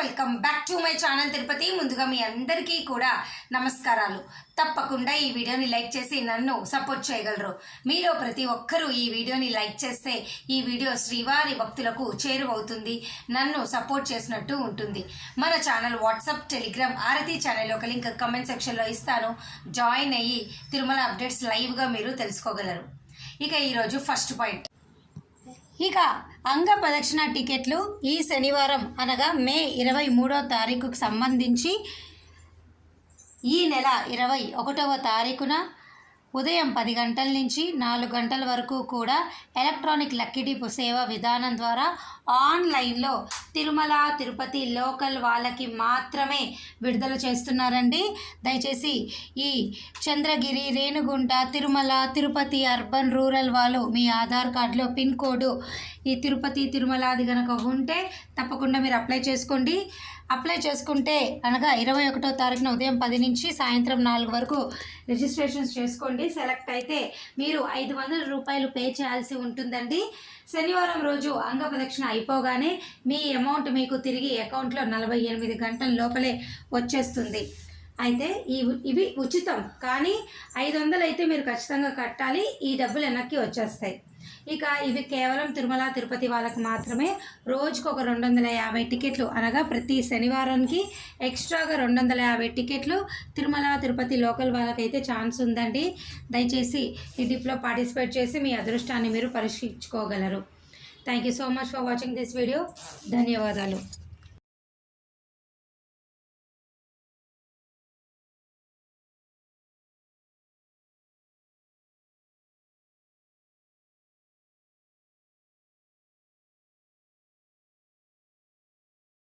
Welcome back to my channel Tirupati. ముందుగా మీ అందరికీ కూడా నమస్కారాలు. తప్పకుండా ఈ వీడియోని లైక్ చేసి నన్ను సపోర్ట్ చేయగలరు. మీలో ప్రతి ఒక్కరూ ఈ వీడియోని లైక్ చేస్తే ఈ వీడియో శ్రీవారి భక్తులకు చేరువవుతుంది, నన్ను సపోర్ట్ చేసినట్టు ఉంటుంది. మన ఛానల్ వాట్సాప్, టెలిగ్రామ్, ఆరతి ఛానల్ ఒక లింక్ కమెంట్ సెక్షన్లో ఇస్తాను. జాయిన్ అయ్యి తిరుమల అప్డేట్స్ లైవ్గా మీరు తెలుసుకోగలరు. ఇక ఈరోజు ఫస్ట్ పాయింట్. ఇక అంగ ప్రదక్షిణ టికెట్లు ఈ శనివారం అనగా మే 23వ తారీఖుకు సంబంధించి ఈ నెల 21వ తారీఖున ఉదయం 10 గంటల నుంచి 4 గంటల వరకు కూడా ఎలక్ట్రానిక్ లక్కీ డిప్ సేవ విధానం ద్వారా ఆన్లైన్లో తిరుమల తిరుపతి లోకల్ వాళ్ళకి మాత్రమే విడుదల చేస్తున్నారండి. దయచేసి ఈ చంద్రగిరి, రేణుగుంట, తిరుమల, తిరుపతి అర్బన్, రూరల్ వాళ్ళు మీ ఆధార్ కార్డులో పిన్ కోడ్ ఈ తిరుపతి, తిరుమల అది కనుక ఉంటే తప్పకుండా మీరు అప్లై చేసుకోండి. అప్లై చేసుకుంటే అనగా 21వ తారీఖున ఉదయం 10 నుంచి సాయంత్రం 4 వరకు రిజిస్ట్రేషన్స్ చేసుకోండి. సెలెక్ట్ అయితే మీరు 500 రూపాయలు పే చేయాల్సి ఉంటుందండి. శనివారం రోజు అంగ ప్రదక్షిణ అయిపోగానే మీ అమౌంట్ మీకు తిరిగి అకౌంట్లో 48 గంటల లోపలే వచ్చేస్తుంది. అయితే ఇవి ఉచితం, కానీ 500 అయితే మీరు ఖచ్చితంగా కట్టాలి. ఈ డబ్బులు వెనక్కి వచ్చేస్తాయి. ఇక ఇవి కేవలం తిరుమల తిరుపతి వాళ్ళకి మాత్రమే. రోజుకు ఒక 250 టికెట్లు అనగా ప్రతి శనివారానికి ఎక్స్ట్రాగా 250 టికెట్లు తిరుమల తిరుపతి లోకల్ వాళ్ళకైతే ఛాన్స్ ఉందండి. దయచేసి ఈ డిప్లో పార్టిసిపేట్ చేసి మీ అదృష్టాన్ని మీరు పరీక్షించుకోగలరు. Thank you so much for watching this video. ధన్యవాదాలు.